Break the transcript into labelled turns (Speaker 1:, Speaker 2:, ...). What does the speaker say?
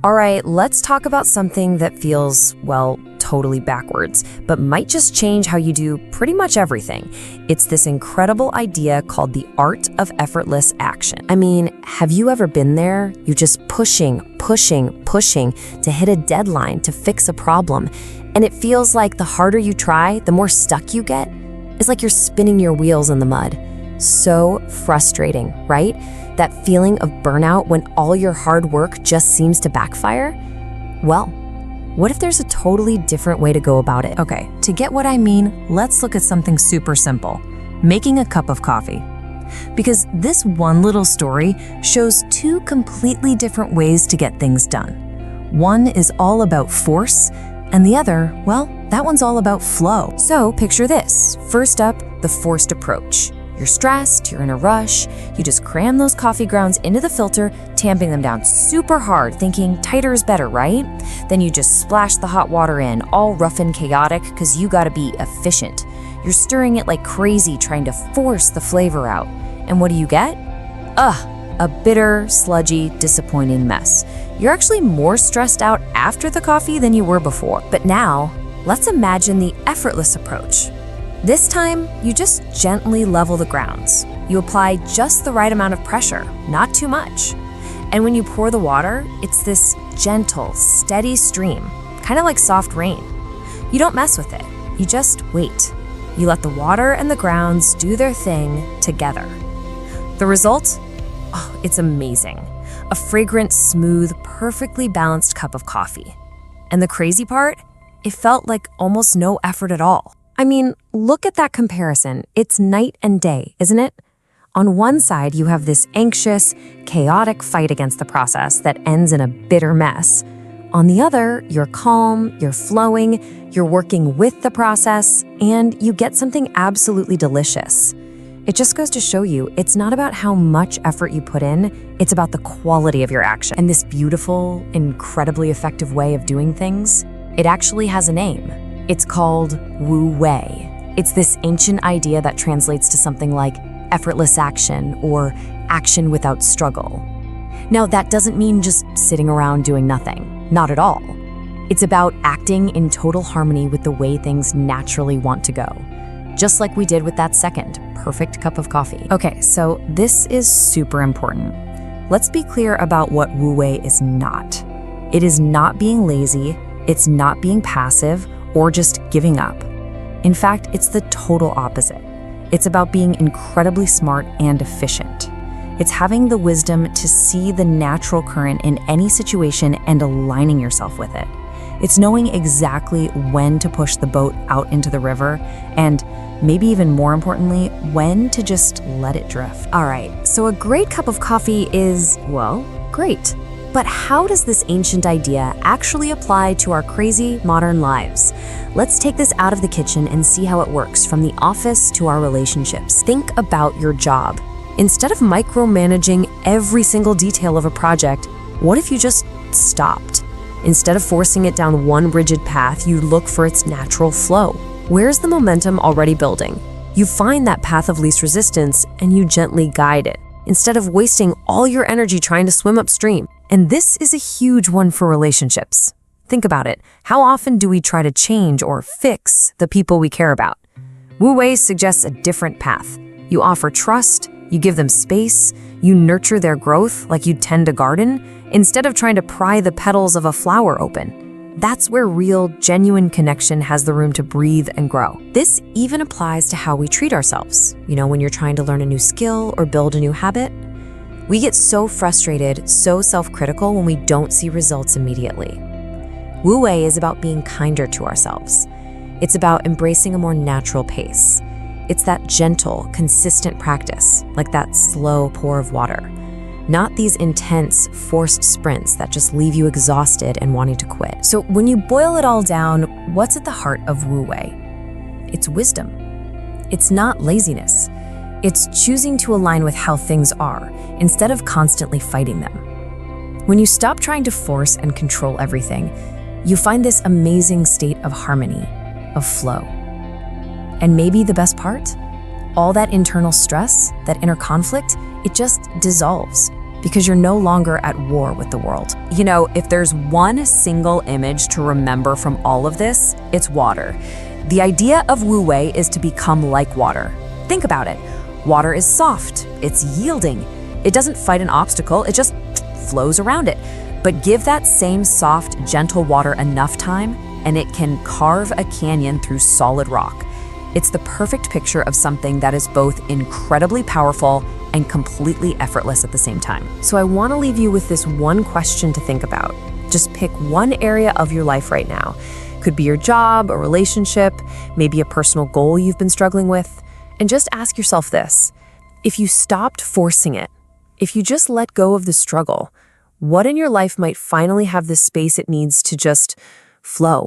Speaker 1: All right, let's talk about something that feels, well, totally backwards, but might just change how you do pretty much everything. It's this incredible idea called the art of effortless action. I mean, have you ever been there? You're just pushing to hit a deadline to fix a problem, and it feels like the harder you try, the more stuck you get. It's like you're spinning your wheels in the mud. So frustrating, right? That feeling of burnout when all your hard work just seems to backfire? Well, what if there's a totally different way to go about it?
Speaker 2: Okay, to get what I mean, let's look at something super simple: making a cup of coffee. Because this one little story shows two completely different ways to get things done. One is all about force, and the other, well, that one's all about flow.
Speaker 1: So picture this. First up, the forced approach. You're stressed, you're in a rush, you just cram those coffee grounds into the filter, tamping them down super hard, thinking tighter is better, right? Then you just splash the hot water in, all rough and chaotic, because you gotta be efficient. You're stirring it like crazy, trying to force the flavor out. And what do you get? A bitter, sludgy, disappointing mess. You're actually more stressed out after the coffee than you were before. But now, let's imagine the effortless approach. This time, you just gently level the grounds. You apply just the right amount of pressure, not too much. And when you pour the water, it's this gentle, steady stream, kind of like soft rain. You don't mess with it, you just wait. You let the water and the grounds do their thing together. The result? Oh, it's amazing. A fragrant, smooth, perfectly balanced cup of coffee. And the crazy part? It felt like almost no effort at all. I mean, look at that comparison. It's night and day, isn't it? On one side, you have this anxious, chaotic fight against the process that ends in a bitter mess. On the other, you're calm, you're flowing, you're working with the process, and you get something absolutely delicious. It just goes to show you, it's not about how much effort you put in, it's about the quality of your action. And this beautiful, incredibly effective way of doing things, it actually has a name. It's called Wu Wei. It's this ancient idea that translates to something like effortless action or action without struggle. Now, that doesn't mean just sitting around doing nothing. Not at all. It's about acting in total harmony with the way things naturally want to go. Just like we did with that second perfect cup of coffee. Okay, so this is super important. Let's be clear about what Wu Wei is not. It is not being lazy, it's not being passive, or just giving up. In fact, it's the total opposite. It's about being incredibly smart and efficient. It's having the wisdom to see the natural current in any situation and aligning yourself with it. It's knowing exactly when to push the boat out into the river and, maybe even more importantly, when to just let it drift. All right, so a great cup of coffee is, well, great. But how does this ancient idea actually apply to our crazy modern lives? Let's take this out of the kitchen and see how it works from the office to our relationships. Think about your job. Instead of micromanaging every single detail of a project, what if you just stopped? Instead of forcing it down one rigid path, you look for its natural flow. Where's the momentum already building? You find that path of least resistance and you gently guide it, instead of wasting all your energy trying to swim upstream. And this is a huge one for relationships. Think about it. How often do we try to change or fix the people we care about? Wu Wei suggests a different path. You offer trust, you give them space, you nurture their growth like you'd tend a garden, instead of trying to pry the petals of a flower open. That's where real, genuine connection has the room to breathe and grow. This even applies to how we treat ourselves. You know, when you're trying to learn a new skill or build a new habit, we get so frustrated, so self-critical when we don't see results immediately. Wu Wei is about being kinder to ourselves. It's about embracing a more natural pace. It's that gentle, consistent practice, like that slow pour of water. Not these intense, forced sprints that just leave you exhausted and wanting to quit. So when you boil it all down, what's at the heart of Wu Wei? It's wisdom. It's not laziness. It's choosing to align with how things are, instead of constantly fighting them. When you stop trying to force and control everything, you find this amazing state of harmony, of flow. And maybe the best part? All that internal stress, that inner conflict, it just dissolves,
Speaker 2: because you're no longer at war with the world.
Speaker 1: You know, if there's one single image to remember from all of this, it's water. The idea of Wu Wei is to become like water. Think about it. Water is soft, it's yielding. It doesn't fight an obstacle, it just flows around it. But give that same soft, gentle water enough time, and it can carve a canyon through solid rock. It's the perfect picture of something that is both incredibly powerful and completely effortless at the same time.
Speaker 2: So I want to leave you with this one question to think about. Just pick one area of your life right now. Could be your job, a relationship, maybe a personal goal you've been struggling with. And just ask yourself this: if you stopped forcing it, if you just let go of the struggle, what in your life might finally have the space it needs to just flow?